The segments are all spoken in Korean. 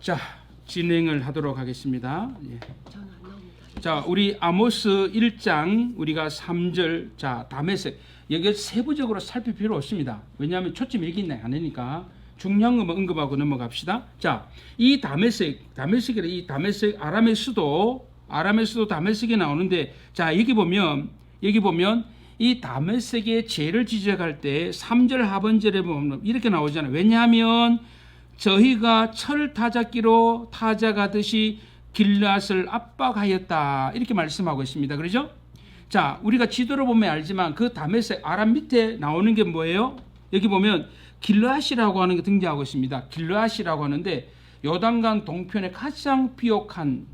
자, 진행을 하도록 하겠습니다. 예. 자, 우리 아모스 1장 우리가 3절 자 다메섹 여기 세부적으로 살필 필요 없습니다. 왜냐하면 초점이 여기 있나 아니니까 중요한 것만 언급하고 넘어갑시다. 자, 이 다메섹이라 이 다메섹 아람의 수도 다메섹이 나오는데 자 여기 보면 이 다메섹의 죄를 지적할 때 3절 하반절에 보면 이렇게 나오잖아요. 왜냐하면 저희가 철 타작기로 타작하듯이 길앗을 압박하였다 이렇게 말씀하고 있습니다. 그렇죠? 자, 우리가 지도를 보면 알지만 그 다메섹 아람 밑에 나오는 게 뭐예요? 여기 보면 길앗이라고 하는 게 등장하고 있습니다. 길앗이라고 하는데 요단강 동편에 가장 비옥한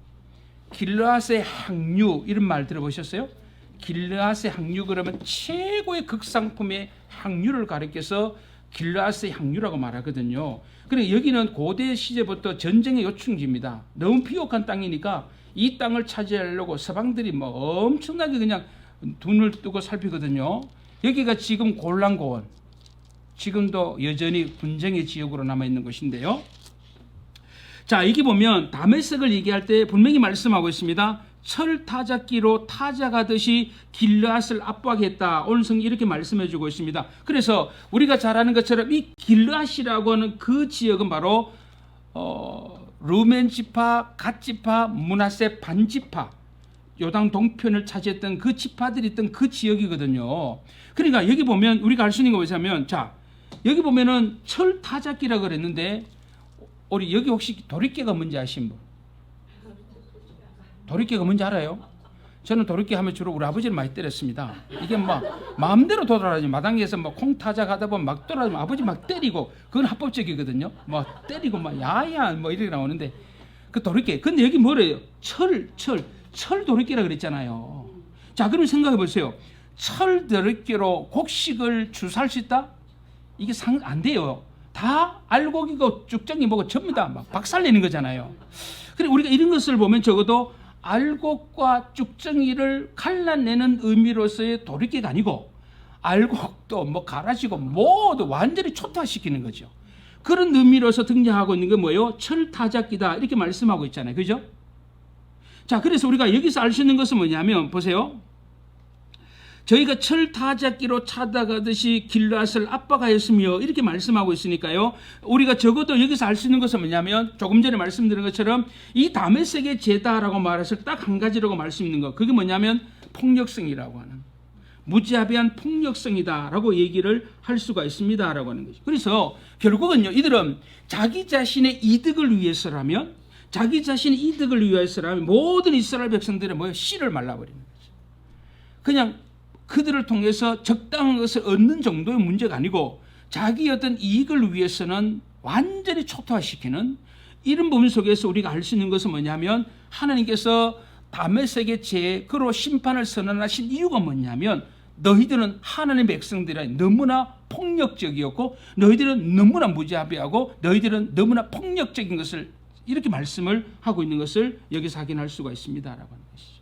길앗의 항류 이런 말 들어보셨어요? 길앗의 항류 그러면 최고의 극상품의 항류를 가리켜서 길앗의 항류라고 말하거든요. 그러니까 여기는 고대 시제부터 전쟁의 요충지입니다. 너무 비옥한 땅이니까 이 땅을 차지하려고 서방들이 뭐 엄청나게 그냥 눈을 뜨고 살피거든요. 여기가 지금 골란고원, 지금도 여전히 분쟁의 지역으로 남아있는 곳인데요. 자, 여기 보면 다메섹을 얘기할 때 분명히 말씀하고 있습니다. 철 타작기로 타작하듯이 길앗을 압박했다. 오늘 성경이 이렇게 말씀해주고 있습니다. 그래서 우리가 잘 아는 것처럼 이 길앗이라고 하는 그 지역은 바로 루멘 지파, 갓 지파, 므낫세 반 지파, 요단 동편을 차지했던 그 지파들이 있던 그 지역이거든요. 그러니까 여기 보면 우리가 알 수 있는 거 뭐냐면 자 여기 보면은 철 타작기라 그랬는데 우리 여기 혹시 도리깨가 뭔지 아시는 분? 도리깨가 뭔지 알아요? 저는 도리깨 하면 주로 우리 아버지를 많이 때렸습니다. 이게 막 마음대로 돌아다니죠. 마당에서 뭐 콩 타작하다 보면 막 돌아다니면 아버지 막 때리고 그건 합법적이거든요. 막 때리고 막 야야 뭐 이렇게 나오는데 그 도리깨. 근데 여기 뭐래요? 철 도리깨라 그랬잖아요. 자, 그럼 생각해 보세요. 철 도리깨로 곡식을 주사할 수 있다? 이게 안 돼요. 다 알곡이고 쭉정이 뭐고 전부 다 막 박살내는 거잖아요. 그래 우리가 이런 것을 보면 적어도 알곡과 쭉정이를 갈라내는 의미로서의 도리깨가 아니고 알곡도 뭐 갈아지고 모두 완전히 초토화시키는 거죠. 그런 의미로서 등장하고 있는 게 뭐예요? 철타작기다 이렇게 말씀하고 있잖아요. 그죠? 자, 그래서 우리가 여기서 알 수 있는 것은 뭐냐면 보세요. 저희가 철타작기로 차다가듯이 길앗을 압박하였으며 이렇게 말씀하고 있으니까요. 우리가 적어도 여기서 알 수 있는 것은 뭐냐면 조금 전에 말씀드린 것처럼 이 다메섹의 죄다라고 말해서 딱 한 가지라고 말씀드린 거. 그게 뭐냐면 폭력성이라고 하는 무자비한 폭력성이다라고 얘기를 할 수가 있습니다라고 하는 거죠. 그래서 결국은요. 이들은 자기 자신의 이득을 위해서라면 모든 이스라엘 백성들의 뭐예요? 씨를 말라버리는 거죠. 그냥 그들을 통해서 적당한 것을 얻는 정도의 문제가 아니고 자기 어떤 이익을 위해서는 완전히 초토화시키는 이런 부분 속에서 우리가 알 수 있는 것은 뭐냐면 하나님께서 다메섹의 죄로 심판을 선언하신 이유가 뭐냐면 너희들은 하나님의 백성들이 너무나 폭력적이었고 너희들은 너무나 무자비하고 너희들은 너무나 폭력적인 것을 이렇게 말씀을 하고 있는 것을 여기서 확인할 수가 있습니다라고 하는 것이죠.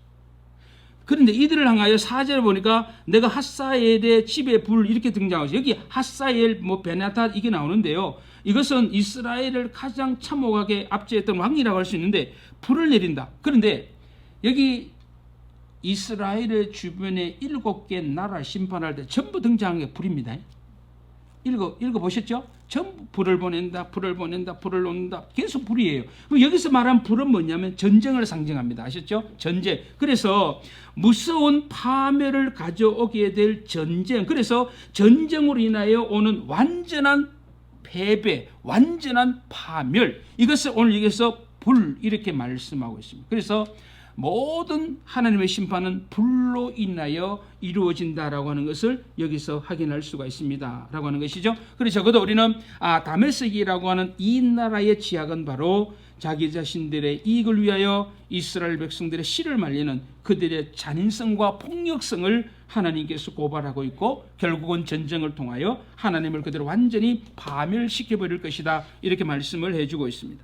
그런데 이들을 향하여 4절에 보니까 내가 핫사엘의 집에 불 이렇게 등장하죠. 여기 핫사엘 베나탓 이게 나오는데요. 이것은 이스라엘을 가장 참혹하게 압제했던 왕이라고 할 수 있는데 불을 내린다. 그런데 여기 이스라엘의 주변에 7개 나라 심판할 때 전부 등장한 게 불입니다. 읽어보셨죠? 전부 불을 보낸다, 불을 놓는다. 계속 불이에요. 그럼 여기서 말한 불은 뭐냐면 전쟁을 상징합니다. 아셨죠? 전쟁. 그래서 무서운 파멸을 가져오게 될 전쟁. 그래서 전쟁으로 인하여 오는 완전한 패배, 완전한 파멸. 이것을 오늘 여기서 불 이렇게 말씀하고 있습니다. 그래서 모든 하나님의 심판은 불로 인하여 이루어진다라고 하는 것을 여기서 확인할 수가 있습니다. 라고 하는 것이죠. 그래서 적어도 우리는 다메섹이라고 하는 이 나라의 지약은 바로 자기 자신들의 이익을 위하여 이스라엘 백성들의 씨를 말리는 그들의 잔인성과 폭력성을 하나님께서 고발하고 있고 결국은 전쟁을 통하여 하나님을 그대로 완전히 파멸시켜버릴 것이다. 이렇게 말씀을 해주고 있습니다.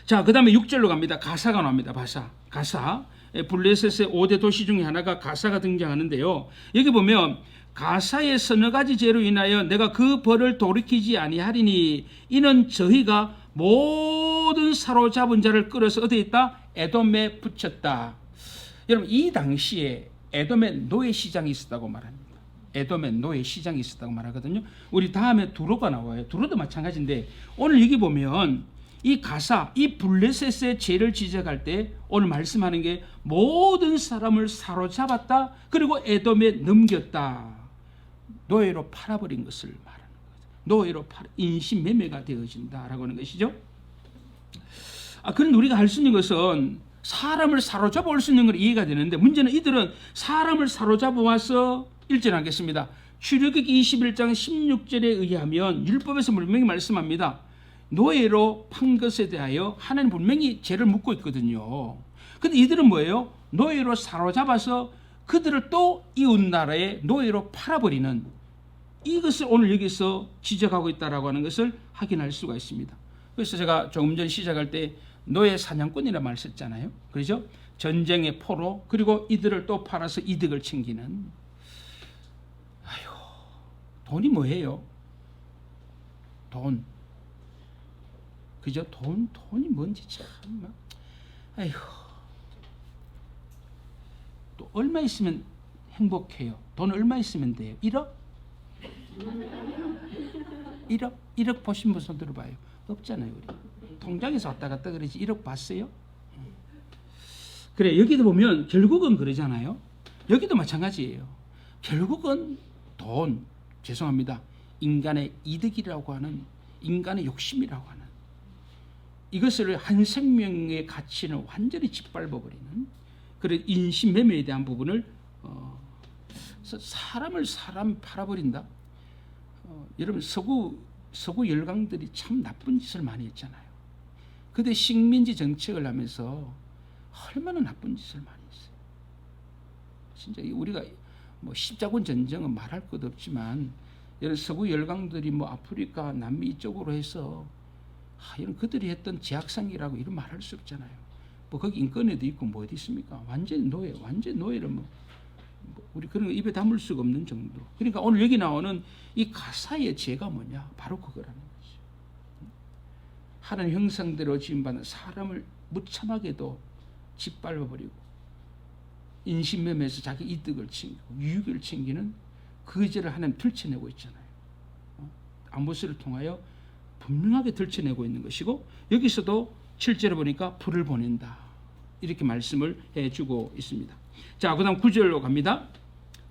자, 그 다음에 6절로 갑니다. 가사가 나옵니다. 가사. 블레셋의 5대 도시 중에 하나가 가사가 등장하는데요. 여기 보면 가사의 서너 가지 죄로 인하여 내가 그 벌을 돌이키지 아니하리니 이는 저희가 모든 사로잡은 자를 끌어서 어디에 있다? 에돔에 붙였다. 여러분 이 당시에 에돔에 노예 시장이 있었다고 말합니다. 에돔에 노예 시장이 있었다고 말하거든요. 우리 다음에 두로가 나와요. 두로도 마찬가지인데 오늘 여기 보면 이 가사, 이 블레셋의 죄를 지적할 때 오늘 말씀하는 게 모든 사람을 사로잡았다. 그리고 에돔에 넘겼다. 노예로 팔아버린 것을 말하는 거죠. 노예로 인신매매가 되어진다라고 하는 것이죠. 그런데 우리가 할 수 있는 것은 사람을 사로잡아 올 수 있는 건 이해가 되는데 문제는 이들은 사람을 사로잡아 와서 1절 하겠습니다. 출애굽기 21장 16절에 의하면 율법에서 분명히 말씀합니다. 노예로 판 것에 대하여 하나님 분명히 죄를 묻고 있거든요. 근데 이들은 뭐예요? 노예로 사로잡아서 그들을 또 이웃나라에 노예로 팔아버리는 이것을 오늘 여기서 지적하고 있다라고 하는 것을 확인할 수가 있습니다. 그래서 제가 조금 전 시작할 때 노예 사냥꾼이라는 말 썼잖아요. 그렇죠? 전쟁의 포로 그리고 이들을 또 팔아서 이득을 챙기는. 돈이 뭐예요? 돈. 그죠? 돈이 뭔지 참 막. 아이고. 또 얼마 있으면 행복해요? 돈 얼마 있으면 돼요? 1억? 1억 보신 분 손 들어봐요. 없잖아요, 우리. 통장에서 왔다 갔다 그러지 1억 봤어요? 그래, 여기도 보면 결국은 그러잖아요. 여기도 마찬가지예요. 결국은 돈, 죄송합니다. 인간의 이득이라고 하는 인간의 욕심이라고 하는 이것을 한 생명의 가치는 완전히 짓밟아버리는 그런 인신매매에 대한 부분을 사람 팔아버린다. 여러분 서구 열강들이 참 나쁜 짓을 많이 했잖아요. 그때 식민지 정책을 하면서 얼마나 나쁜 짓을 많이 했어요. 진짜 우리가 뭐 십자군 전쟁은 말할 것 없지만 이런 서구 열강들이 뭐 아프리카 남미 이쪽으로 해서 이런 그들이 했던 제약상이라고 이런 말할 수 없잖아요. 뭐 거기 인권에도 있고 뭐 어디 있습니까? 완전 노예를 뭐 우리 그런 거 입에 담을 수가 없는 정도. 그러니까 오늘 여기 나오는 이 가사의 죄가 뭐냐? 바로 그거라는 거죠. 하나님 형상대로 지음받은 사람을 무참하게도 짓밟아버리고 인신매매에서 자기 이득을 챙기고 유익을 챙기는 그 죄를 하나님 들춰내고 있잖아요. 아모스를 통하여 분명하게 들춰내고 있는 것이고 여기서도 7절에 보니까 불을 보낸다. 이렇게 말씀을 해주고 있습니다. 자, 그 다음 9절로 갑니다.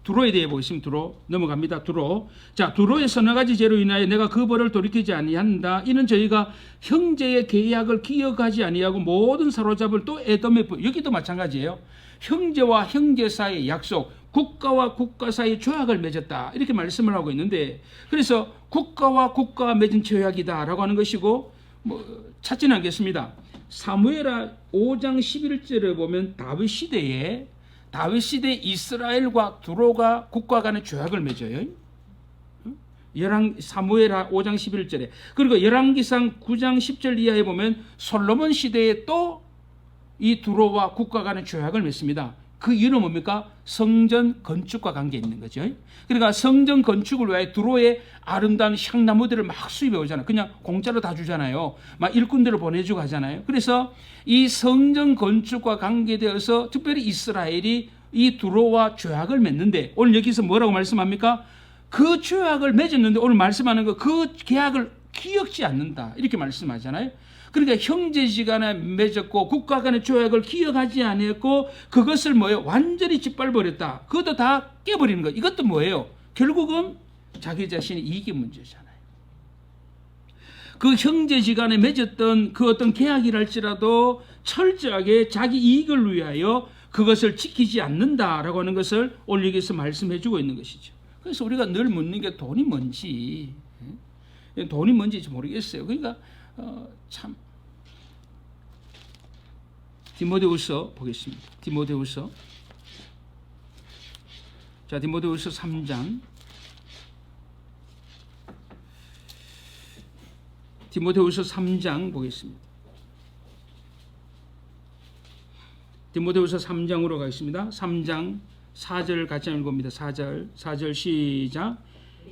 두로에 대해 보겠습니다. 두로 넘어갑니다. 두로. 자, 두로의 서너 가지 죄로 인하여 내가 그 벌을 돌이키지 아니한다. 이는 저희가 형제의 계약을 기억하지 아니하고 모든 사로잡을 또 에돔에 여기도 마찬가지예요. 형제와 형제 사이의 약속, 국가와 국가 사이의 조약을 맺었다. 이렇게 말씀을 하고 있는데 그래서 국가와 국가가 맺은 조약이다라고 하는 것이고 뭐 찾지는 않겠습니다. 사무엘하 5장 11절에 보면 다윗 시대에 이스라엘과 두로가 국가 간의 조약을 맺어요. 사무엘하 5장 11절에 그리고 열왕기상 9장 10절 이하에 보면 솔로몬 시대에 또 이 두로와 국가 간의 조약을 맺습니다. 그 이유는 뭡니까? 성전 건축과 관계 있는 거죠. 그러니까 성전 건축을 위해 두로의 아름다운 향나무들을 막 수입해 오잖아요. 그냥 공짜로 다 주잖아요. 막 일꾼들을 보내주고 하잖아요. 그래서 이 성전 건축과 관계되어서 특별히 이스라엘이 이 두로와 조약을 맺는데 오늘 여기서 뭐라고 말씀합니까? 그 조약을 맺었는데 오늘 말씀하는 거 그 계약을 기억지 않는다. 이렇게 말씀하잖아요. 그러니까 형제지간에 맺었고 국가 간의 조약을 기억하지 않았고 그것을 뭐예요? 완전히 짓밟아버렸다. 그것도 다 깨버리는 거. 이것도 뭐예요? 결국은 자기 자신의 이익의 문제잖아요. 그 형제지간에 맺었던 그 어떤 계약이랄지라도 철저하게 자기 이익을 위하여 그것을 지키지 않는다라고 하는 것을 오늘 여기서 말씀해 주고 있는 것이죠. 그래서 우리가 늘 묻는 게 돈이 뭔지 모르겠어요. 그러니까 참 디모데후서 보겠습니다. 디모데후서 3장 디모데후서 3장 보겠습니다. 디모데후서 3장으로 가겠습니다. 3장 4절 같이 읽어봅니다. 4절 시작.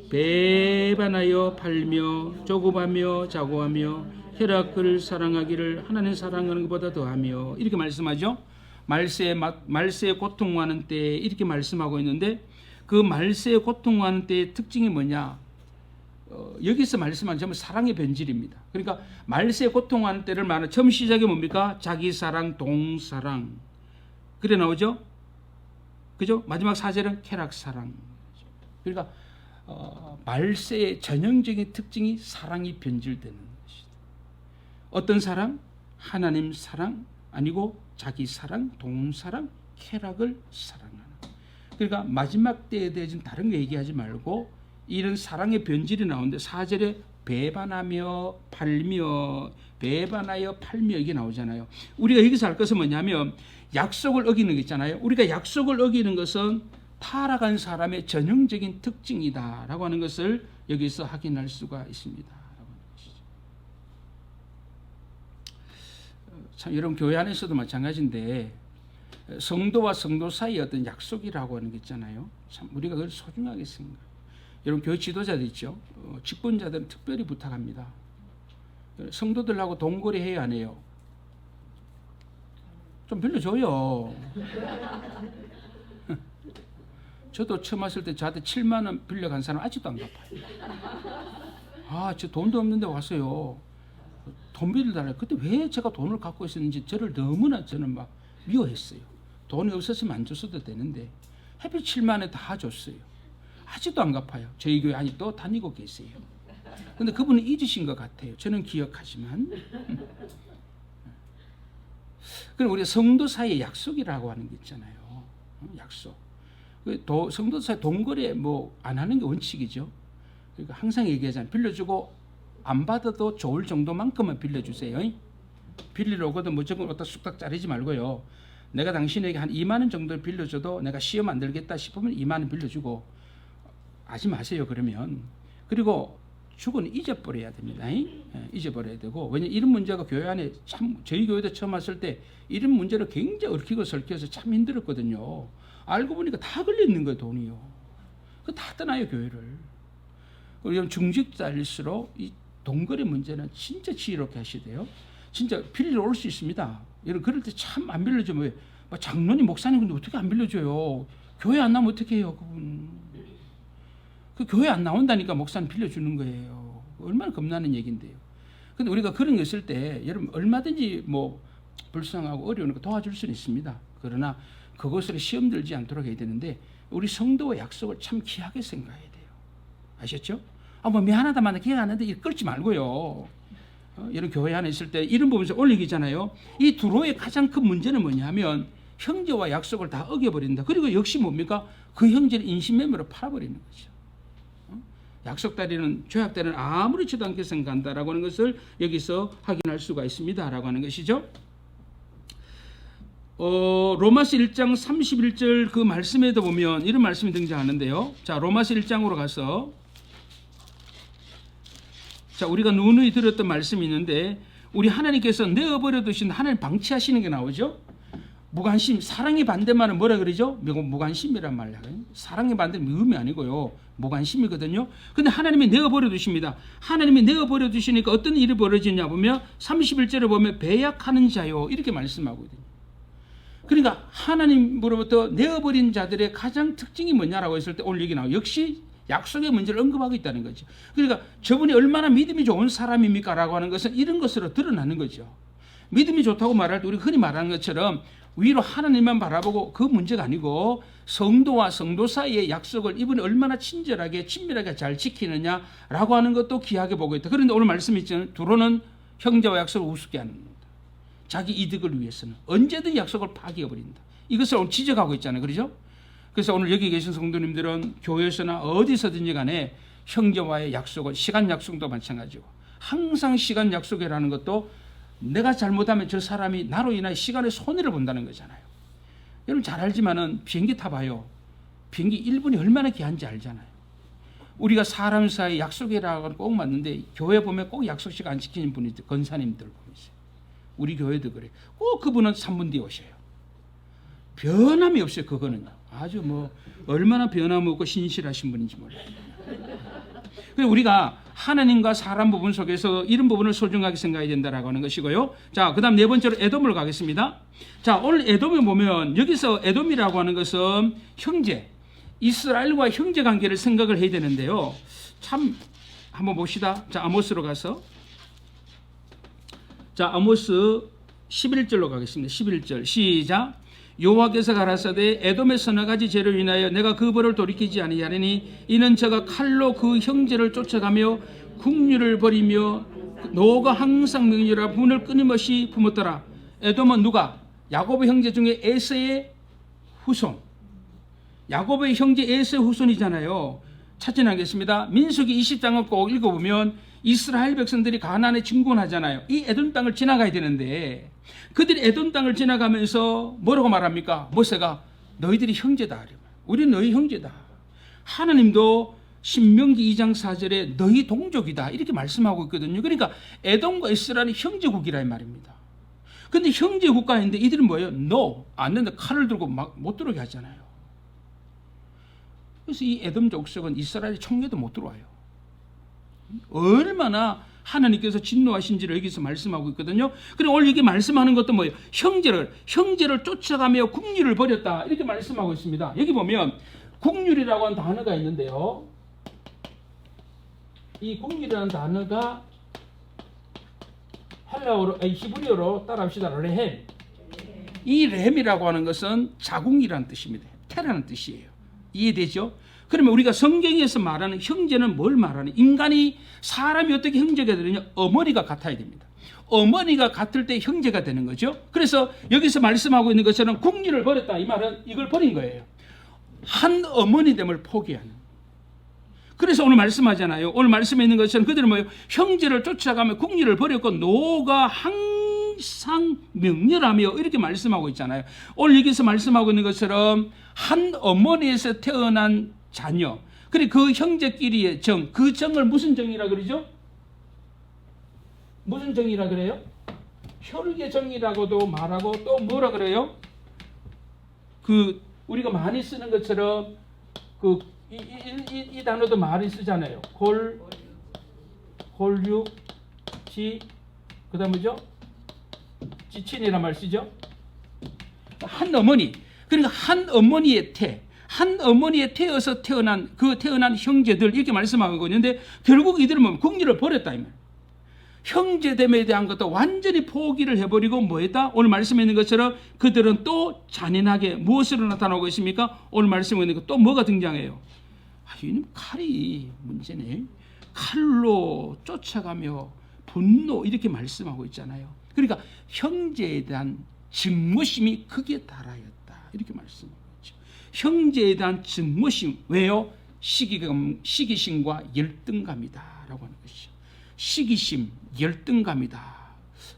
배반하여 팔며 조급하며 자고하며 쾌락을 사랑하기를 하나님 사랑하는 것보다 더하며 이렇게 말씀하죠. 말세에 고통하는 때에 이렇게 말씀하고 있는데 그 말세에 고통하는 때의 특징이 뭐냐? 여기서 말씀하는 전부 사랑의 변질입니다. 그러니까 말세에 고통하는 때를 말하는 처음 시작이 뭡니까? 자기 사랑, 동사랑 그래 나오죠? 그죠? 마지막 4절은 쾌락 사랑. 그러니까 말세의 전형적인 특징이 사랑이 변질되는 것이다. 어떤 사랑? 하나님 사랑 아니고 자기 사랑, 동사랑, 쾌락을 사랑하는. 그러니까 마지막 때에 대해서는 다른 거 얘기하지 말고 이런 사랑의 변질이 나오는데 4절에 배반하며 팔며 배반하여 팔며 이게 나오잖아요. 우리가 여기서 할 것은 뭐냐면 약속을 어기는 거 있잖아요. 우리가 약속을 어기는 것은 타락한 사람의 전형적인 특징이다라고 하는 것을 여기서 확인할 수가 있습니다. 참 여러분 교회 안에서도 마찬가지인데 성도와 성도 사이의 어떤 약속이라고 하는 게 있잖아요. 참 우리가 그걸 소중하게 생각해요. 여러분 교회 지도자들 있죠. 직분자들은 특별히 부탁합니다. 성도들하고 동거래 해야 안 해요? 좀 빌려줘요. 저도 처음 왔을 때 저한테 7만 원 빌려간 사람 아직도 안 갚아요. 저 돈도 없는데 왔어요. 돈 빌려달라고. 그때 왜 제가 돈을 갖고 있었는지 저를 너무나 저는 막 미워했어요. 돈이 없었으면 안 줬어도 되는데 하필 7만 원에 다 줬어요. 아직도 안 갚아요. 저희 교회 아직도 다니고 계세요. 근데 그분은 잊으신 것 같아요. 저는 기억하지만. 그럼 우리가 성도 사이의 약속이라고 하는 게 있잖아요. 약속. 성도 사이 동거래 안 하는 게 원칙이죠. 그러니까 항상 얘기하잖아요. 빌려주고 안 받아도 좋을 정도만큼만 빌려주세요. 빌리러 오거든 무조건 어디다 쑥딱 자르지 말고요. 내가 당신에게 한 2만 원 정도 빌려줘도 내가 시험 안 들겠다 싶으면 2만 원 빌려주고 하지 마세요. 그러면. 그리고 죽은 잊어버려야 됩니다. 잊어버려야 되고 왜냐면 이런 문제가 교회 안에 참 저희 교회도 처음 왔을 때 이런 문제를 굉장히 얽히고 설켜서 참 힘들었거든요. 알고 보니까 다 걸려있는 거예요. 돈이요. 그 다 떠나요. 교회를. 그리고 중직자일수록 이 동거래 문제는 진짜 지혜롭게 하시대요. 진짜 빌리러 올 수 있습니다. 여러분 그럴 때 참 안 빌려주면 왜 장로님 목사님 근데 어떻게 안 빌려줘요? 교회 안 나오면 어떻게 해요? 그분 그 교회 안 나온다니까 목사님 빌려주는 거예요. 얼마나 겁나는 얘기인데요. 근데 우리가 그런 거 있을 때 여러분 얼마든지 불쌍하고 어려운 거 도와줄 수는 있습니다. 그러나 그것으로 시험 들지 않도록 해야 되는데 우리 성도의 약속을 참 귀하게 생각해야 돼요. 아셨죠? 미안하다만 기억 안 나는데 이거 끌지 말고요. 이런 교회 안에 있을 때 이런 부분에서 올리기잖아요. 이 두로의 가장 큰 문제는 뭐냐면 형제와 약속을 다 어겨버린다. 그리고 역시 뭡니까? 그 형제를 인신매매로 팔아버리는 거죠. 약속다리는 죄악다리는 아무렇지도 않게 생각한다라고 하는 것을 여기서 확인할 수가 있습니다라고 하는 것이죠. 로마서 1장 31절 그 말씀에도 보면 이런 말씀이 등장하는데요. 자, 로마서 1장으로 가서 자, 우리가 누누이 들었던 말씀이 있는데 우리 하나님께서 내어버려 두신 하나님 방치하시는 게 나오죠. 무관심, 사랑의 반대말은 뭐라 그러죠? 무관심이란 말이야. 사랑의 반대는 미움이 아니고요. 무관심이거든요. 근데 하나님이 내어버려 두십니다. 하나님이 내어버려 두시니까 어떤 일이 벌어지냐 보면 31절에 보면 배약하는 자요. 이렇게 말씀하거든요. 그러니까 하나님으로부터 내어버린 자들의 가장 특징이 뭐냐라고 했을 때 오늘 얘기 나와요. 역시 약속의 문제를 언급하고 있다는 거죠. 그러니까 저분이 얼마나 믿음이 좋은 사람입니까? 라고 하는 것은 이런 것으로 드러나는 거죠. 믿음이 좋다고 말할 때 우리 흔히 말하는 것처럼 위로 하나님만 바라보고 그 문제가 아니고 성도와 성도 사이의 약속을 이분이 얼마나 친절하게 친밀하게 잘 지키느냐라고 하는 것도 귀하게 보고 있다. 그런데 오늘 말씀이 있잖아요. 두로는 형제와 약속을 우습게 하는 겁니다. 자기 이득을 위해서는 언제든 약속을 파기해버린다. 이것을 오늘 지적하고 있잖아요. 그렇죠? 그래서 오늘 여기 계신 성도님들은 교회에서나 어디서든지 간에 형제와의 약속은 시간 약속도 마찬가지고 항상 시간 약속이라는 것도 내가 잘못하면 저 사람이 나로 인하여 시간에 손해를 본다는 거잖아요. 여러분 잘 알지만은 비행기 타봐요. 비행기 1분이 얼마나 귀한지 알잖아요. 우리가 사람 사이 약속이라고 꼭 맞는데 교회 보면 꼭 약속 시간 안 지키는 분이 권사님들 보면서 우리 교회도 그래. 꼭 그분은 3분 뒤에 오셔요. 변함이 없어요. 그거는 아주 얼마나 변함없고 신실하신 분인지 몰라요. 그래서 우리가 하나님과 사람 부분 속에서 이런 부분을 소중하게 생각해야 된다라고 하는 것이고요. 자, 그다음 네 번째로 에돔을 가겠습니다. 자, 오늘 에돔에 보면 여기서 에돔이라고 하는 것은 형제, 이스라엘과 형제 관계를 생각을 해야 되는데요. 참 한번 봅시다. 자, 아모스로 가서, 자, 아모스 11절로 가겠습니다. 11절 시작. 여호와께서 가라사대 에돔의 서너 가지 죄로 인하여 내가 그 벌을 돌이키지 아니하리니 이는 저가 칼로 그 형제를 쫓아가며 국류를 버리며 노가 항상 명령하라 분을 끊임없이 품었더라. 에돔은 누가? 야곱의 형제 중에 에서의 후손, 야곱의 형제 에서의 후손이잖아요. 찾아나겠습니다. 민수기 20장을 꼭 읽어보면 이스라엘 백성들이 가나안에 진군하잖아요. 이 에돔 땅을 지나가야 되는데 그들이 에돔 땅을 지나가면서 뭐라고 말합니까? 모세가 너희들이 형제다. 우리는 너희 형제다. 하나님도 신명기 2장 4절에 너희 동족이다 이렇게 말씀하고 있거든요. 그러니까 에돔과 이스라엘이 형제국이라 이 말입니다. 근데 형제 국가인데 이들은 뭐예요? No, 안 된다. 칼을 들고 막 못 들어오게 하잖아요. 그래서 이 에돔 족속은 이스라엘의 총회도 못 들어와요. 얼마나 하나님께서 진노하신지를 여기서 말씀하고 있거든요. 그리고 오늘 이게 말씀하는 것도 뭐예요? 형제를 쫓아가며 국률을 버렸다 이렇게 말씀하고 있습니다. 여기 보면 국률이라고 하는 단어가 있는데요. 이 국률이라는 단어가 헬라어로, 히브리어로 따라합시다. 레헴. 이 레헴이라고 하는 것은 자궁이라는 뜻입니다. 태라는 뜻이에요. 이해되죠? 그러면 우리가 성경에서 말하는 형제는 뭘 말하는? 인간이 사람이 어떻게 형제가 되느냐? 어머니가 같아야 됩니다. 어머니가 같을 때 형제가 되는 거죠. 그래서 여기서 말씀하고 있는 것처럼 국리를 버렸다. 이 말은 이걸 버린 거예요. 한 어머니됨을 포기하는. 그래서 오늘 말씀하잖아요. 오늘 말씀에 있는 것처럼 그들은 뭐예요? 형제를 쫓아가며 국리를 버렸고 노가 항상 명렬하며 이렇게 말씀하고 있잖아요. 오늘 여기서 말씀하고 있는 것처럼 한 어머니에서 태어난 자녀, 그리고 그 형제끼리의 정, 그 정을 무슨 정이라 그러죠? 무슨 정이라 그래요? 혈육의 정이라고도 말하고 또 뭐라 그래요? 그 우리가 많이 쓰는 것처럼 그 이 단어도 많이 쓰잖아요. 골육, 그다음 뭐죠? 지친이란 말 쓰죠. 한 어머니, 그러니까 한 어머니의 한 어머니의 태어서 태어난 형제들 이렇게 말씀하고 있는데 결국 이들은 뭐 국리를 버렸다 이 말. 형제됨에 대한 것도 완전히 포기를 해버리고 뭐했다? 오늘 말씀에 있는 것처럼 그들은 또 잔인하게 무엇으로 나타나고 있습니까? 오늘 말씀에 있는 것 또 뭐가 등장해요? 이는 칼이 문제네. 칼로 쫓아가며 분노 이렇게 말씀하고 있잖아요. 그러니까 형제에 대한 증오심이 극에 달하였다 이렇게 말씀하고 있죠. 형제에 대한 증오심. 왜요? 시기심과 열등감이다 라고 하는 것이죠. 시기심, 열등감이다.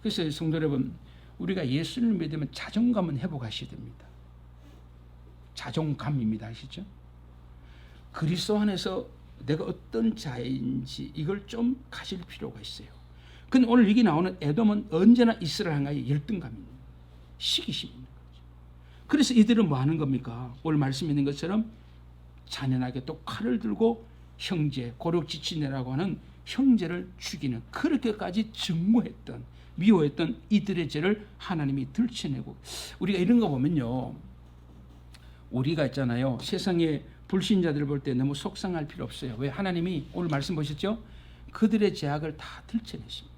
그래서 성도 여러분, 우리가 예수를 믿으면 자존감은 회복하셔야 됩니다. 자존감입니다. 아시죠? 그리스도 안에서 내가 어떤 자인지 이걸 좀 가질 필요가 있어요. 근데 오늘 여기 나오는 에돔은 언제나 이스라엘 향하여 열등감입니다. 시기심입니다. 그래서 이들은 뭐 하는 겁니까? 오늘 말씀에 있는 것처럼 잔인하게 또 칼을 들고 형제, 고력지친이라고 하는 형제를 죽이는, 그렇게까지 증오했던, 미워했던 이들의 죄를 하나님이 들춰내고, 우리가 이런 거 보면요, 우리가 있잖아요, 세상에 불신자들을 볼 때 너무 속상할 필요 없어요. 왜? 하나님이 오늘 말씀 보셨죠? 그들의 죄악을 다 들춰내십니다.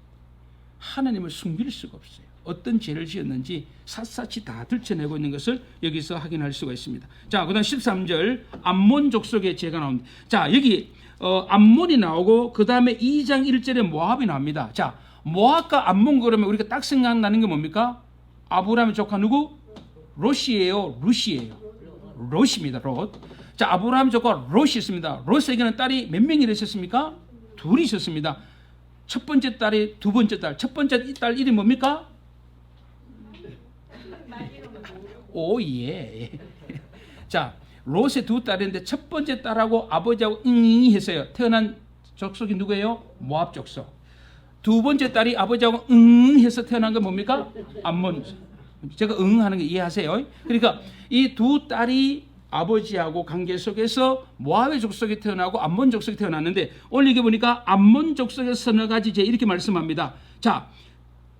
하나님을 숨길 수가 없어요. 어떤 죄를 지었는지 샅샅이 다 들춰내고 있는 것을 여기서 확인할 수가 있습니다. 자, 그 다음 13절 암몬 족속의 죄가 나옵니다. 자, 여기 암몬이 나오고 그 다음에 2장 1절에 모압이 나옵니다. 자, 모압과 암몬 그러면 우리가 딱 생각나는 게 뭡니까? 아브라함의 조카 누구? 롯이에요? 룻이에요? 롯입니다. 롯. 자, 아브라함의 조카 롯이 있습니다. 롯에게는 딸이 몇 명이 있었습니까? 둘이 있었습니다. 첫 번째 딸이 두 번째 딸. 첫 번째 딸 이름이 뭡니까? 오, 예. 자, 롯의 두 딸인데 첫 번째 딸하고 아버지하고 응이 했어요. 태어난 족속이 누구예요? 모압 족속. 두 번째 딸이 아버지하고 해서 태어난 건 뭡니까? 암몬. 제가 하는 거 이해하세요? 그러니까 이 두 딸이 아버지하고 관계 속에서 모압의 족속이 태어나고 암몬 족속이 태어났는데 오늘 이게 보니까 암몬 족속의 서너 가지 죄 이렇게 말씀합니다. 자,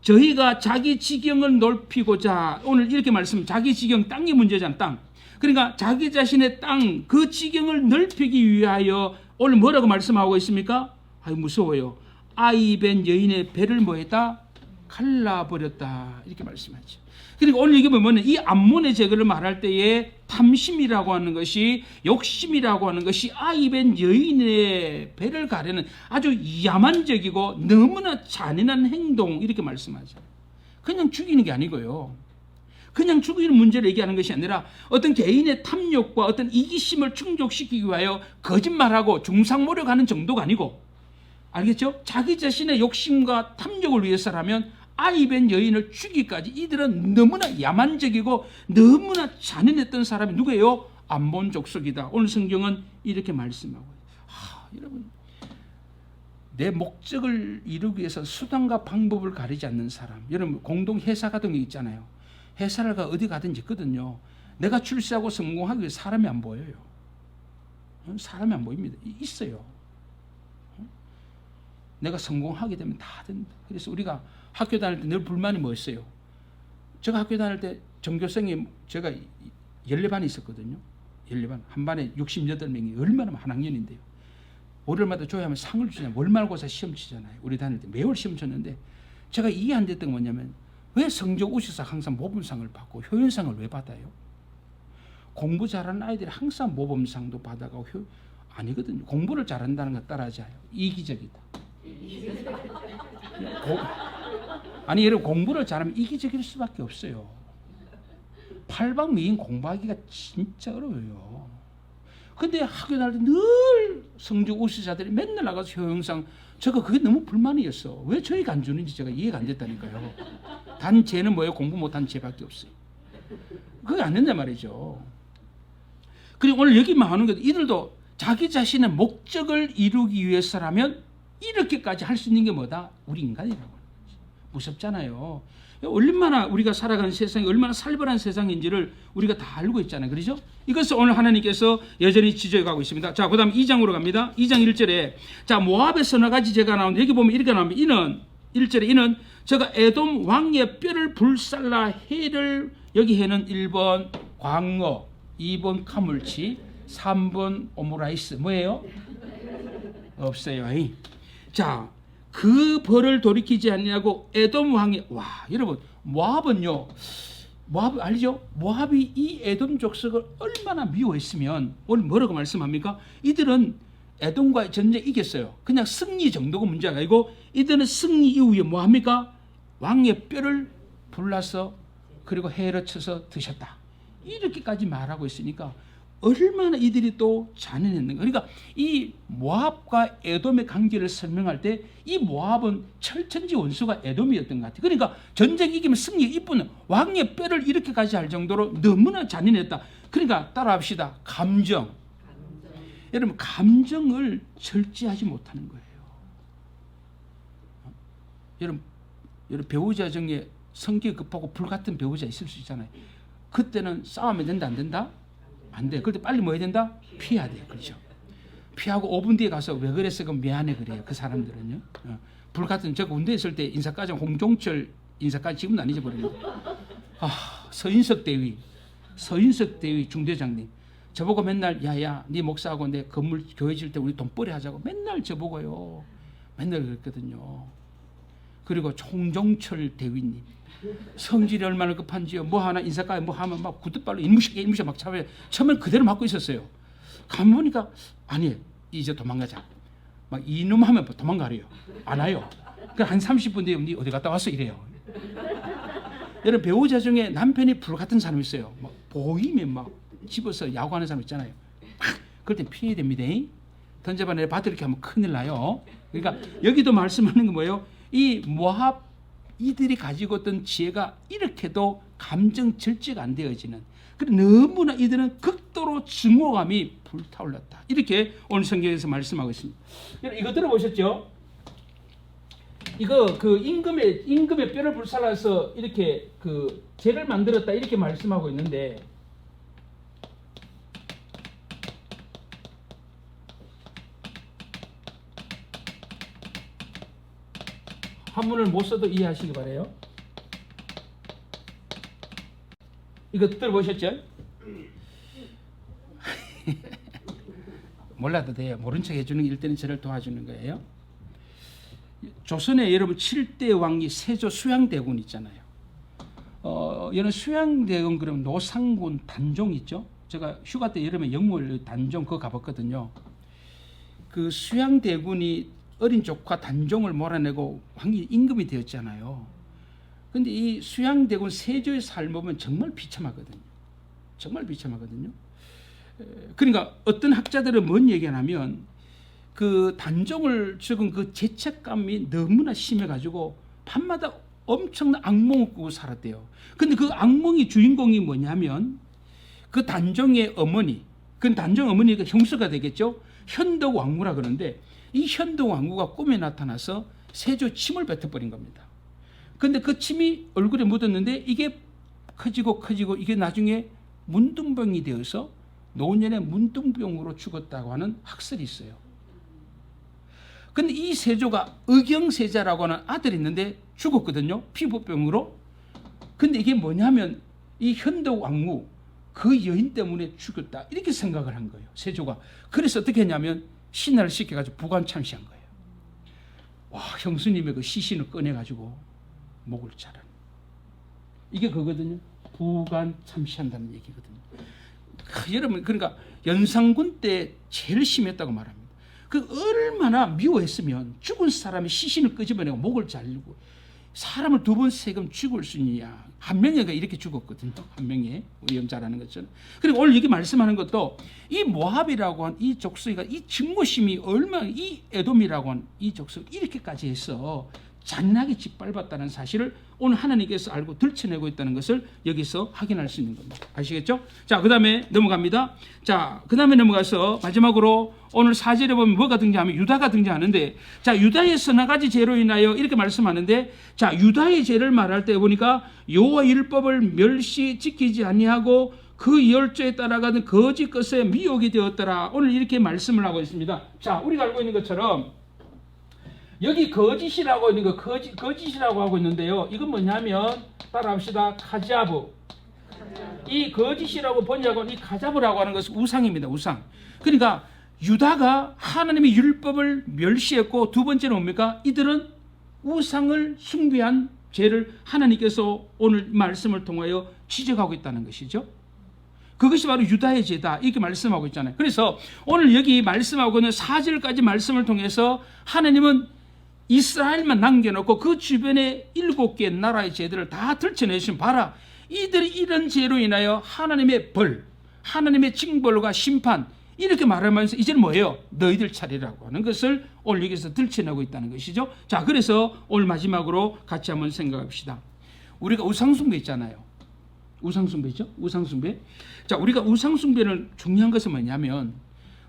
저희가 자기 지경을 넓히고자 오늘 이렇게 말씀, 자기 지경 땅이 문제잖아. 땅. 그러니까 자기 자신의 땅 그 지경을 넓히기 위하여 오늘 뭐라고 말씀하고 있습니까? 아유 무서워요. 아이벤 여인의 배를 뭐했다? 갈라버렸다 이렇게 말씀하죠. 그리고 오늘 이게 뭐냐면 이 암몬의 죄를 말할 때에 탐심이라고 하는 것이, 욕심이라고 하는 것이 아이벤 여인의 배를 가르는 아주 야만적이고 너무나 잔인한 행동 이렇게 말씀하죠. 그냥 죽이는 게 아니고요. 그냥 죽이는 문제를 얘기하는 것이 아니라 어떤 개인의 탐욕과 어떤 이기심을 충족시키기 위하여 거짓말하고 중상모략하는 정도가 아니고, 알겠죠? 자기 자신의 욕심과 탐욕을 위해서라면 아이벤 여인을 죽이기까지, 이들은 너무나 야만적이고 너무나 잔인했던 사람이 누구예요? 암몬 족속이다. 오늘 성경은 이렇게 말씀하고 여러분, 내 목적을 이루기 위해서 수단과 방법을 가리지 않는 사람, 여러분 공동 회사 같은 게 있잖아요. 회사를 어디 가든지 있거든요. 내가 출세하고 성공하기 위해 사람이 안 보여요. 사람이 안 보입니다. 있어요. 내가 성공하게 되면 다 된다. 그래서 우리가 학교 다닐 때 늘 불만이 뭐였어요? 제가 학교 다닐 때 전교생이 제가 14반이 있었거든요. 14반. 한 반에 68명이 얼마나 한 학년인데요. 월요일마다 조회하면 상을 주잖아요. 월말고사 시험 치잖아요. 우리 다닐 때 매월 시험 쳤는데 제가 이해 안 됐던 건 뭐냐면 왜 성적 우수사 항상 모범상을 받고 효연상을 왜 받아요? 공부 잘하는 아이들이 항상 모범상도 받아가고 아니거든요. 공부를 잘한다는 거 따라하자요. 이기적이다. 아니 여러분, 공부를 잘하면 이기적일 수밖에 없어요. 팔방미인 공부하기가 진짜 어려워요. 근데 학교 다닐 때 늘 성적 우수자들이 맨날 나가서 효영상, 제가 그게 너무 불만이었어. 왜 저희가 안 주는지 제가 이해가 안 됐다니까요. 단 쟤는 뭐예요? 공부 못한 쟤밖에 없어요. 그게 안 된단 말이죠. 그리고 오늘 여기만 하는 게 이들도 자기 자신의 목적을 이루기 위해서라면 이렇게까지 할 수 있는 게 뭐다? 우리 인간이라고 하는 거지. 무섭잖아요. 얼마나 우리가 살아가는 세상이 얼마나 살벌한 세상인지를 우리가 다 알고 있잖아요. 그렇죠? 이것을 오늘 하나님께서 여전히 지적해 가고 있습니다. 자, 그 다음 2장으로 갑니다. 2장 1절에 자, 모압의 서너 가지 죄가 나오는데 여기 보면 이렇게 나옵니다. 이는 1절에 이는 저가 에돔 왕의 뼈를 불살라 해를, 여기 해는 1번 광어, 2번 카물치, 3번 오므라이스. 뭐예요? 없어요. 자, 그 벌을 돌이키지 않냐고 에돔 왕이, 와 여러분, 모압은요, 모압 알죠? 모압이 이 에돔 족속을 얼마나 미워했으면 오늘 뭐라고 말씀합니까? 이들은 에돔과의 전쟁 이겼어요. 그냥 승리 정도가 문제가 아니고 이들은 승리 이후에 뭐 합니까? 왕의 뼈를 불라서 그리고 해를 쳐서 드셨다. 이렇게까지 말하고 있으니까 얼마나 이들이 또 잔인했는가. 그러니까 이 모압과 에돔의 관계를 설명할 때 이 모압은 철천지 원수가 에돔이었던 것 같아요. 그러니까 전쟁 이기면 승리 이뿐, 왕의 뼈를 이렇게까지 할 정도로 너무나 잔인했다. 그러니까 따라합시다. 감정. 여러분, 감정을 절제하지 못하는 거예요. 여러분 배우자 중에 성격이 급하고 불같은 배우자 있을 수 있잖아요. 그때는 싸우면 된다 안 된다? 안 돼. 그럴 때 빨리 뭐 해야 된다? 피해야 돼요. 그렇죠? 피하고 5분 뒤에 가서 왜 그랬어? 그럼 미안해 그래요. 그 사람들은요. 불같은, 제가 군대에 있을 때 인사과장 홍종철 인사까지 지금도 안 잊어버립니다. 서인석 대위 중대장님. 저보고 맨날 야야 네 목사하고 내 건물 교회 질 때 우리 돈벌이 하자고 맨날 저보고요. 맨날 그랬거든요. 그리고 총종철 대위님. 성질이 얼마나 급한지요. 뭐 하나 인사과에 뭐 하면 막 구두발로 인무식 막 차면 처음엔 그대로 맞고 있었어요. 가만 보니까 아니 이제 도망가자. 막 이놈 하면 도망가래요. 안 와요. 그 한 30분 뒤에 니 어디 갔다 왔어 이래요. 여러분 배우자 중에 남편이 불같은 사람 있어요. 막 보이면 막 집어서 야구하는 사람 있잖아요. 그럴 땐 피해야 됩니다. 던져봐 내가 받을 이렇게 하면 큰일 나요. 그러니까 여기도 말씀하는 게 뭐예요? 이 모압 이들이 가지고 있던 지혜가 이렇게도 감정 절제가 안 되어지는, 그리고 너무나 이들은 극도로 증오감이 불타올랐다. 이렇게 오늘 성경에서 말씀하고 있습니다. 이거 들어보셨죠? 이거 그 임금의 뼈를 불살라서 이렇게 그 죄를 만들었다 이렇게 말씀하고 있는데, 한문을 못 써도 이해하시기 바래요. 이거 들어보셨죠? 몰라도 돼요. 모른 척 해주는 게 일대는 저를 도와주는 거예요. 조선에 여러분 7대 왕이 세조 수양대군 있잖아요. 여는 수양대군 그러면 노상군 단종 있죠? 제가 휴가 때 여름에 영월 단종 그거 가봤거든요. 그 수양대군이 어린 조카 단종을 몰아내고 왕이 임금이 되었잖아요. 근데 이 수양대군 세조의 삶을 보면 정말 비참하거든요. 정말 비참하거든요. 그러니까 어떤 학자들은 뭔 얘기하냐면 그 단종을 죽은 그 죄책감이 너무나 심해가지고 밤마다 엄청난 악몽을 꾸고 살았대요. 근데 그 악몽의 주인공이 뭐냐면 그 단종의 어머니, 그 단종 어머니가 형수가 되겠죠. 현덕왕후라 그러는데 이 현덕왕후가 꿈에 나타나서 세조 침을 뱉어버린 겁니다. 근데 그 침이 얼굴에 묻었는데 이게 커지고 이게 나중에 문둥병이 되어서 노년에 문둥병으로 죽었다고 하는 학설이 있어요. 근데 이 세조가 의경세자라고 하는 아들이 있는데 죽었거든요. 피부병으로. 근데 이게 뭐냐면 이 현덕왕후 그 여인 때문에 죽였다 이렇게 생각을 한 거예요. 세조가. 그래서 어떻게 했냐면 신하를 시켜가지고 부관참시한 거예요. 와, 형수님의 그 시신을 꺼내가지고 목을 자른. 이게 그거거든요. 부관참시한다는 얘기거든요. 여러분 그러니까 연산군 때 제일 심했다고 말합니다. 그 얼마나 미워했으면 죽은 사람의 시신을 끄집어내고 목을 자르고 사람을 두 번 세금 죽을 수 있느냐. 한 명이가 이렇게 죽었거든요. 한 명이 위험자라는 것처럼. 그리고 오늘 여기 말씀하는 것도 이 모압이라고 한 이 족속이가 이 증오심이 얼마나 이 에돔이라고 한 이 족속 이렇게까지 해서 잔인하게 짓밟았다는 사실을 오늘 하나님께서 알고 들춰내고 있다는 것을 여기서 확인할 수 있는 겁니다. 아시겠죠? 자, 그 다음에 넘어갑니다. 자, 그 다음에 넘어가서 마지막으로 오늘 4절에 보면 뭐가 등장하면 유다가 등장하는데, 자, 유다의 서너 가지 죄로 인하여 이렇게 말씀하는데, 자, 유다의 죄를 말할 때 보니까 여호와 율법을 멸시 지키지 아니하고 그 열조에 따라가는 거짓 것에 미혹이 되었더라. 오늘 이렇게 말씀을 하고 있습니다. 자, 우리가 알고 있는 것처럼 여기 거짓이라고 있는 거 거짓이라고 하고 있는데요. 이건 뭐냐면 따라합시다. 카자브. 이 거짓이라고 번역은 이 카자브라고 하는 것은 우상입니다. 우상. 그러니까 유다가 하나님의 율법을 멸시했고 두 번째는 뭡니까? 이들은 우상을 숭배한 죄를 하나님께서 오늘 말씀을 통하여 지적하고 있다는 것이죠. 그것이 바로 유다의 죄다 이렇게 말씀하고 있잖아요. 그래서 오늘 여기 말씀하고 있는 4절까지 말씀을 통해서 하나님은 이스라엘만 남겨놓고 그 주변의 7개 나라의 죄들을 다 들춰내시면 봐라. 이들이 이런 죄로 인하여 하나님의 벌, 하나님의 징벌과 심판 이렇게 말하면서 이제는 뭐예요? 너희들 차례라고 하는 것을 오늘 여기서 들춰내고 있다는 것이죠. 자, 그래서 오늘 마지막으로 같이 한번 생각합시다. 우리가 우상숭배 있잖아요. 우상숭배죠? 우상숭배. 자, 우리가 우상숭배는 중요한 것은 뭐냐면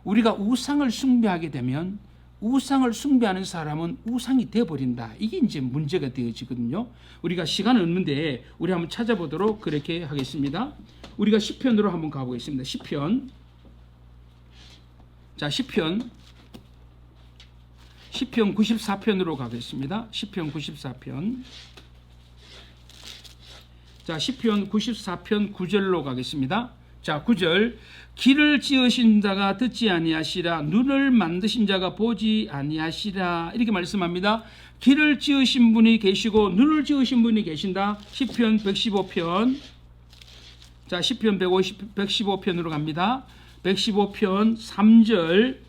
우리가 우상을 숭배하게 되면 우상을 숭배하는 사람은 우상이 되어버린다. 이게 이제 문제가 되어지거든요. 우리가 시간은 없는데 우리 한번 찾아보도록 그렇게 하겠습니다. 우리가 시편으로 한번 가보겠습니다. 시편. 자, 시편 94편으로 가겠습니다. 시편 94편. 자, 시편 94편 9절로 가겠습니다. 자, 9절. 길을 지으신 자가 듣지 아니하시라, 눈을 만드신 자가 보지 아니하시라. 이렇게 말씀합니다. 길을 지으신 분이 계시고 눈을 지으신 분이 계신다. 시편 115편. 자, 시편 115편으로 갑니다. 115편 3절.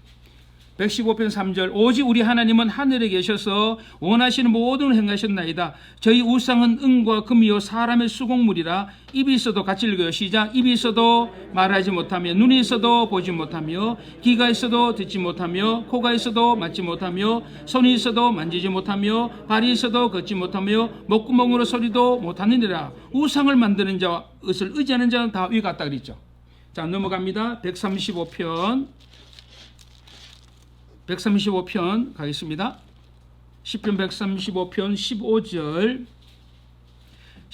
115편 3절. 오직 우리 하나님은 하늘에 계셔서 원하시는 모든 을 행하셨나이다. 저희 우상은 은과 금이요 사람의 수공물이라. 입이 있어도 같이 읽어요. 시작. 입이 있어도 말하지 못하며, 눈이 있어도 보지 못하며, 귀가 있어도 듣지 못하며, 코가 있어도 맡지 못하며, 손이 있어도 만지지 못하며, 발이 있어도 걷지 못하며, 목구멍으로 소리도 못하느니라. 우상을 만드는 자와 것을 의지하는 자는 다 위 같다 그랬죠. 자, 넘어갑니다. 135편 가겠습니다. 시편 135편 15절.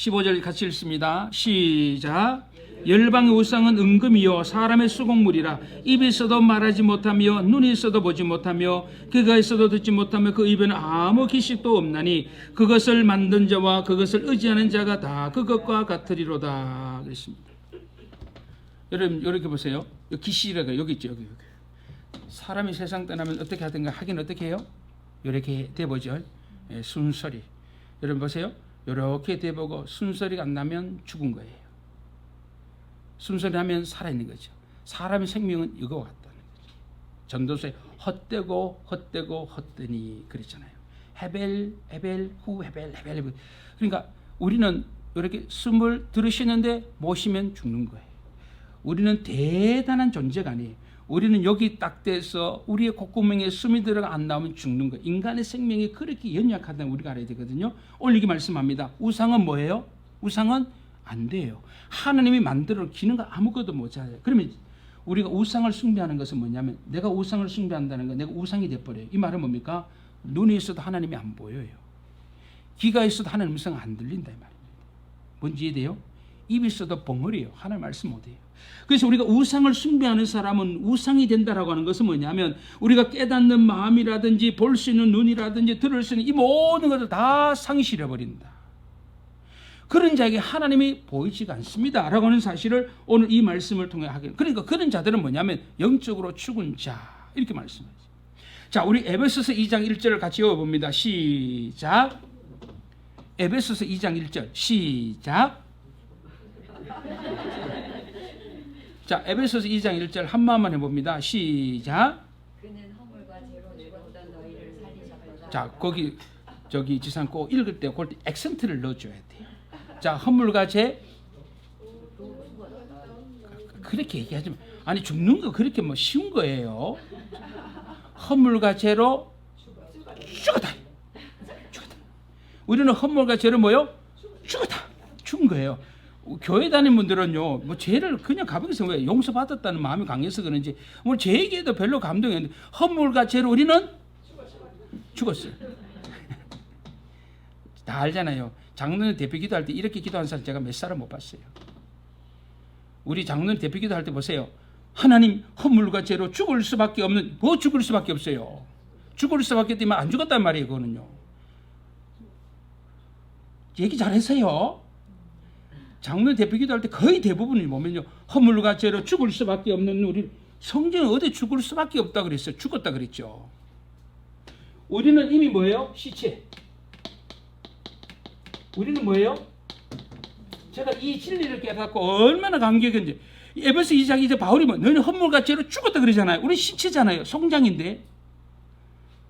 15절 같이 읽습니다. 시작. 열방의 우상은 은금이요 사람의 수공물이라. 입이 있어도 말하지 못하며 눈이 있어도 보지 못하며 귀가 있어도 듣지 못하며 그 입에는 아무 기식도 없나니 그것을 만든 자와 그것을 의지하는 자가 다 그것과 같으리로다. 그랬습니다. 여러분 이렇게 보세요. 기식이라고 여기 있죠. 여기. 사람이 세상 떠나면 어떻게 하든가 하긴 어떻게 해요? 이렇게 돼보죠. 순서리. 여러분 보세요. 이렇게 돼보고 순서리가 안 나면 죽은 거예요. 순서리 하면 살아있는 거죠. 사람의 생명은 이거와 같다는 거죠. 전도서에 헛되고 헛되고 헛되니 그랬잖아요. 헤벨 헤벨 후 헤벨 헤벨. 그러니까 우리는 이렇게 숨을 들으시는데 모시면 죽는 거예요. 우리는 대단한 존재가 아니에요. 우리는 여기 딱 돼서 우리의 콧구멍에 숨이 들어가 안 나오면 죽는 거예요. 인간의 생명이 그렇게 연약하다는 우리가 알아야 되거든요. 오늘 이렇게 말씀합니다. 우상은 뭐예요? 우상은 안 돼요. 하나님이 만들어 기는 거 아무것도 못해요. 그러면 우리가 우상을 숭배하는 것은 뭐냐면 내가 우상을 숭배한다는 건 내가 우상이 돼버려요. 이 말은 뭡니까? 눈이 있어도 하나님이 안 보여요. 귀가 있어도 하나님 음성 안 들린다 이 말이에요. 뭔지 이해돼요? 입이 있어도 벙어리예요. 하나님 말씀 못해요. 그래서 우리가 우상을 숭배하는 사람은 우상이 된다라고 하는 것은 뭐냐면 우리가 깨닫는 마음이라든지 볼 수 있는 눈이라든지 들을 수 있는 이 모든 것을 다 상실해버린다. 그런 자에게 하나님이 보이지가 않습니다 라고 하는 사실을 오늘 이 말씀을 통해 하게. 그러니까 그런 자들은 뭐냐면 영적으로 죽은 자 이렇게 말씀하죠. 자, 우리 에베소서 2장 1절을 같이 읽어봅니다. 시작. 에베소서 2장 1절 시작. 자, 에베소서 2장 1절 한 마음만 해봅니다. 시작. 그는 허물과 죄로 죽었던 너희를 살리셨도다. 자, 거기 저기 지상 꼭 읽을 때 그럴 때 액센트를 넣어줘야 돼요. 자, 허물과 죄 그렇게 얘기하지 마. 아니 죽는 거 그렇게 뭐 쉬운 거예요. 허물과 죄로 죽었다. 죽었다. 우리는 허물과 죄로 뭐요? 죽었다. 죽은 거예요. 교회 다니는 분들은요, 뭐 죄를 그냥 가볍게 왜 용서받았다는 마음이 강해서 그런지 뭐 제 얘기에도 별로 감동이 없는데 허물과 죄로 우리는 죽었어요. 다 알잖아요. 장로님 대표 기도할 때 이렇게 기도한 사람 제가 몇 사람 못 봤어요. 우리 장로님 대표 기도할 때 보세요. 하나님 허물과 죄로 죽을 수밖에 없는 뭐 죽을 수밖에 없어요. 죽을 수밖에 없지만 안 죽었단 말이에요. 그거는요. 얘기 잘했어요. 장로님 대표 기도할 때 거의 대부분이 보면요. 허물과 죄로 죽을 수밖에 없는 우리 성경에 어디 죽을 수밖에 없다 그랬어요. 죽었다 그랬죠. 우리는 이미 뭐예요? 시체. 우리는 뭐예요? 제가 이 진리를 깨닫고 얼마나 감격인지. 에베소 2장 이제 바울이 뭐 너는 허물과 죄로 죽었다 그러잖아요. 우리 시체잖아요. 송장인데.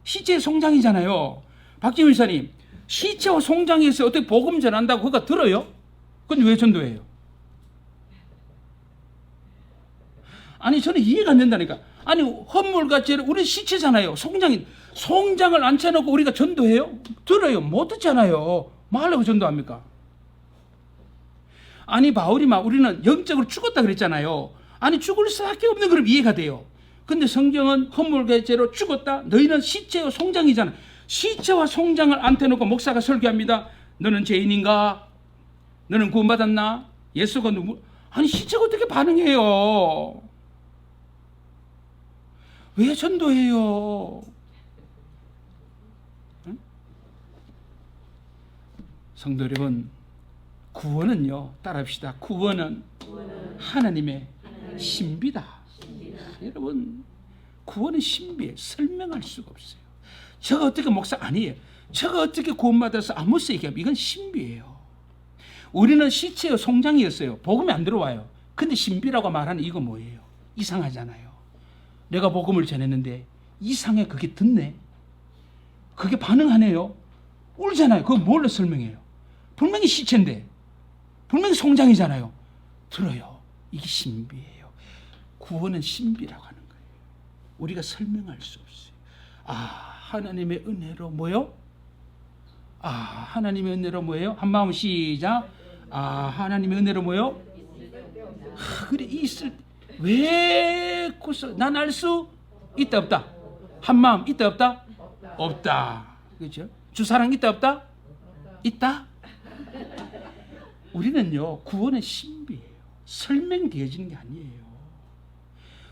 시체의 송장이잖아요. 박지훈 이사님, 시체와 송장에서 어떻게 복음 전한다고 그거 들어요? 근데 왜 전도해요? 아니 저는 이해가 안 된다니까. 아니 허물과 죄로 우리 시체잖아요. 송장을 앉혀놓고 우리가 전도해요? 들어요? 못 듣잖아요. 말하고 전도합니까? 아니 바울이 막 우리는 영적으로 죽었다 그랬잖아요. 아니 죽을 수밖에 없는 그럼 이해가 돼요. 근데 성경은 허물과 죄로 죽었다. 너희는 시체와 송장이잖아. 시체와 송장을 앉혀놓고 목사가 설교합니다. 너는 죄인인가? 너는 구원받았나? 예수가 누구? 아니 시체가 어떻게 반응해요? 왜 전도해요? 응? 성도 여러분, 구원은요, 따라합시다. 구원은 하나님의 신비다. 여러분, 구원은 신비예요. 설명할 수가 없어요. 저가 어떻게 목사 아니에요. 저가 어떻게 구원받아서 아무스 얘기하면 이건 신비예요. 우리는 시체의 송장이었어요. 복음이 안 들어와요. 근데 신비라고 말하는 이거 뭐예요? 이상하잖아요. 내가 복음을 전했는데 이상해. 그게 듣네. 그게 반응하네요. 울잖아요. 그거 뭘로 설명해요? 분명히 시체인데 분명히 송장이잖아요. 들어요. 이게 신비예요. 구원은 신비라고 하는 거예요. 우리가 설명할 수 없어요. 아, 하나님의 은혜로 뭐요? 아, 하나님의 은혜로 뭐예요? 한 마음 시작. 아, 하나님의 은혜로 뭐요? 아, 그래 있을 왜 고서 난 알 수 있다 없다. 한 마음 있다 없다? 없다. 그렇죠? 주 사랑 있다 없다? 있다. 우리는요, 구원의 신비예요. 설명되어지는 게 아니에요.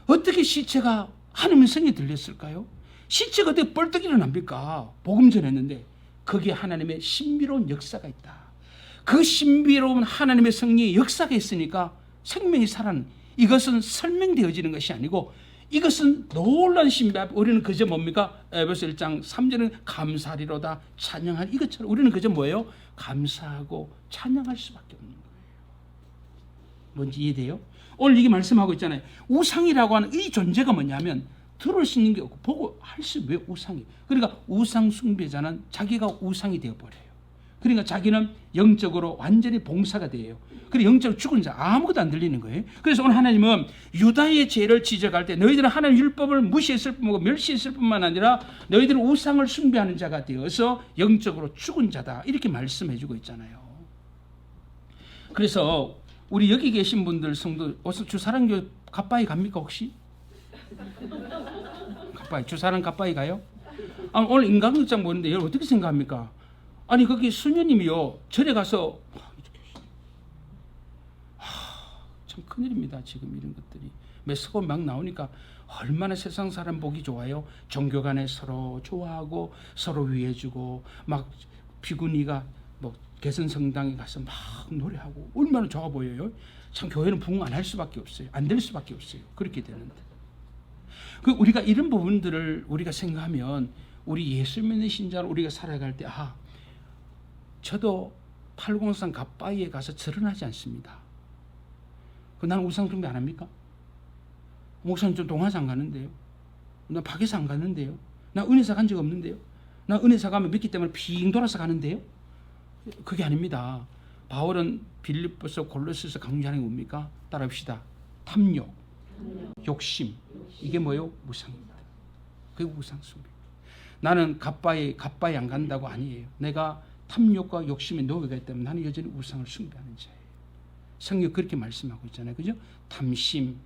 어떻게 시체가 하나님의 성이 들렸을까요? 시체가 어떻게 뻘떡 일어납니까? 복음 전했는데 거기에 하나님의 신비로운 역사가 있다. 그 신비로운 하나님의 성령의 역사가 있으니까 생명이 살아나는, 이것은 설명되어지는 것이 아니고 이것은 놀라운 신비 앞에 우리는 그저 뭡니까? 에베소 1장 3절은 감사리로다 찬양할, 이것처럼 우리는 그저 뭐예요? 감사하고 찬양할 수밖에 없는 거예요. 뭔지 이해돼요? 오늘 이게 말씀하고 있잖아요. 우상이라고 하는 이 존재가 뭐냐면 들을 수 있는 게 없고 보고 할 수, 왜 우상이? 그러니까 우상 숭배자는 자기가 우상이 되어버려요. 그러니까 자기는 영적으로 완전히 봉사가 돼요. 그리고 영적으로 죽은 자 아무것도 안 들리는 거예요. 그래서 오늘 하나님은 유다의 죄를 지적할 때 너희들은 하나님 율법을 무시했을 뿐만 멸시했을 뿐만 아니라 너희들은 우상을 숭배하는 자가 되어서 영적으로 죽은 자다, 이렇게 말씀해주고 있잖아요. 그래서 우리 여기 계신 분들 성도 주사랑교회 가빠이 갑니까 혹시? 가빠이, 주사랑 가빠이 가요? 오늘 인간극장 보는데 여러분 어떻게 생각합니까? 아니 거기 수녀님이요 절에 가서 참 큰일입니다. 지금 이런 것들이 메시지가 막 나오니까 얼마나 세상 사람 보기 좋아요. 종교 간에 서로 좋아하고 서로 위해주고 막 비구니가 뭐 개선성당에 가서 막 노래하고 얼마나 좋아 보여요. 참 교회는 부흥 안 할 수밖에 없어요. 안 될 수밖에 없어요. 그렇게 되는데 우리가 이런 부분들을 우리가 생각하면 우리 예수 믿는 신자로 우리가 살아갈 때 저도 803 갓바위에 가서 절은하지 않습니다. 나는 우상 숭배 안 합니까? 목사님 좀 동화사 안 가는데요. 나 박에서 안 가는데요. 나 은혜사 간 적 없는데요. 나 은혜사 가면 믿기 때문에 빙 돌아서 가는데요. 그게 아닙니다. 바울은 빌립보서 골로새서 강조하는 게 뭡니까? 따라합시다. 탐욕, 욕심, 이게 뭐예요? 우상입니다. 그게 우상 숭배. 나는 갓바위 안 간다고 아니에요. 내가 탐욕과 욕심에 녹여가기 때문에 나는 여전히 우상을 숭배하는 자예요. 성경 그렇게 말씀하고 있잖아요. 그죠? 탐심,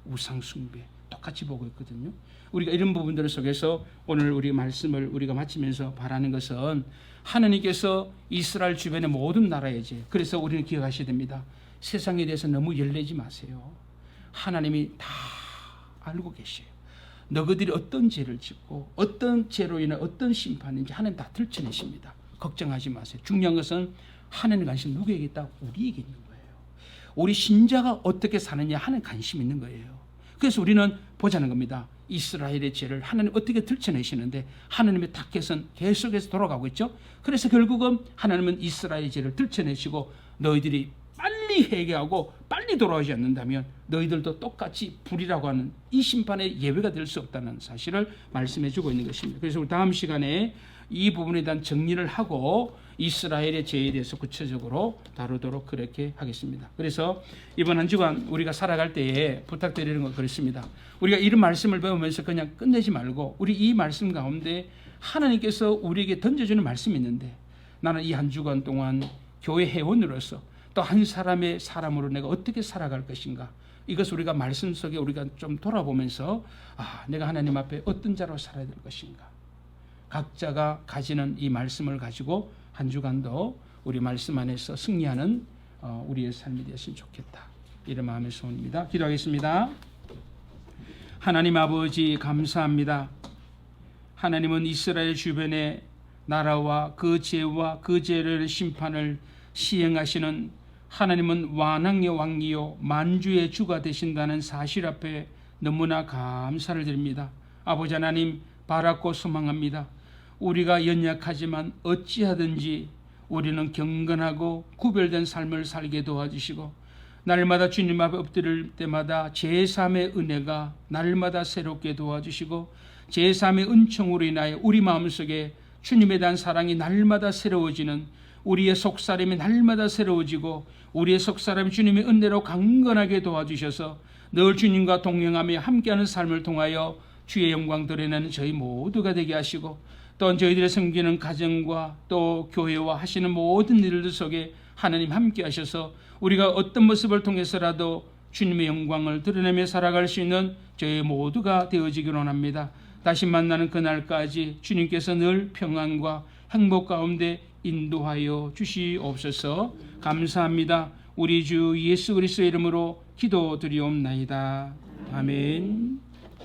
우상 숭배 똑같이 보고 있거든요. 우리가 이런 부분들 속에서 오늘 우리 말씀을 우리가 마치면서 바라는 것은 하나님께서 이스라엘 주변의 모든 나라의 죄, 그래서 우리는 기억하셔야 됩니다. 세상에 대해서 너무 열내지 마세요. 하나님이 다 알고 계셔요. 너희들이 어떤 죄를 짓고 어떤 죄로 인해 어떤 심판인지 하나님 다 들춰내십니다. 걱정하지 마세요. 중요한 것은 하나님 관심 누구에게 있다? 우리에게 있는 거예요. 우리 신자가 어떻게 사느냐 하는 관심이 있는 거예요. 그래서 우리는 보자는 겁니다. 이스라엘의 죄를 하나님 어떻게 들춰내시는데 하나님의 타켓은 계속해서 돌아가고 있죠. 그래서 결국은 하나님은 이스라엘의 죄를 들춰내시고 너희들이 빨리 회개하고 빨리 돌아오지 않는다면 너희들도 똑같이 불이라고 하는 이 심판의 예외가 될 수 없다는 사실을 말씀해 주고 있는 것입니다. 그래서 우리 다음 시간에 이 부분에 대한 정리를 하고 이스라엘의 죄에 대해서 구체적으로 다루도록 그렇게 하겠습니다. 그래서 이번 한 주간 우리가 살아갈 때에 부탁드리는 건 그렇습니다. 우리가 이런 말씀을 배우면서 그냥 끝내지 말고 우리 이 말씀 가운데 하나님께서 우리에게 던져주는 말씀이 있는데 나는 이 한 주간 동안 교회 회원으로서 또 한 사람의 사람으로 내가 어떻게 살아갈 것인가, 이것을 우리가 말씀 속에 우리가 좀 돌아보면서 내가 하나님 앞에 어떤 자로 살아야 될 것인가, 각자가 가지는 이 말씀을 가지고 한 주간도 우리 말씀 안에서 승리하는 우리의 삶이 되었으면 좋겠다, 이런 마음의 소원입니다. 기도하겠습니다. 하나님 아버지 감사합니다. 하나님은 이스라엘 주변의 나라와 그 죄와 그 죄를 심판을 시행하시는 하나님은 완왕의 왕이요 만주의 주가 되신다는 사실 앞에 너무나 감사를 드립니다. 아버지 하나님 바라고 소망합니다. 우리가 연약하지만 어찌하든지 우리는 경건하고 구별된 삶을 살게 도와주시고 날마다 주님 앞에 엎드릴 때마다 제3의 은혜가 날마다 새롭게 도와주시고 제3의 은총으로 인하여 우리 마음속에 주님에 대한 사랑이 날마다 새로워지는, 우리의 속사람이 날마다 새로워지고 우리의 속사람이 주님의 은혜로 강건하게 도와주셔서 늘 주님과 동행하며 함께하는 삶을 통하여 주의 영광 드러내는 저희 모두가 되게 하시고 또한 저희들의 섬기는 가정과 또 교회와 하시는 모든 일들 속에 하나님 함께 하셔서 우리가 어떤 모습을 통해서라도 주님의 영광을 드러내며 살아갈 수 있는 저희 모두가 되어지기를 원합니다. 다시 만나는 그날까지 주님께서 늘 평안과 행복 가운데 인도하여 주시옵소서. 감사합니다. 우리 주 예수 그리스도의 이름으로 기도드리옵나이다. 아멘.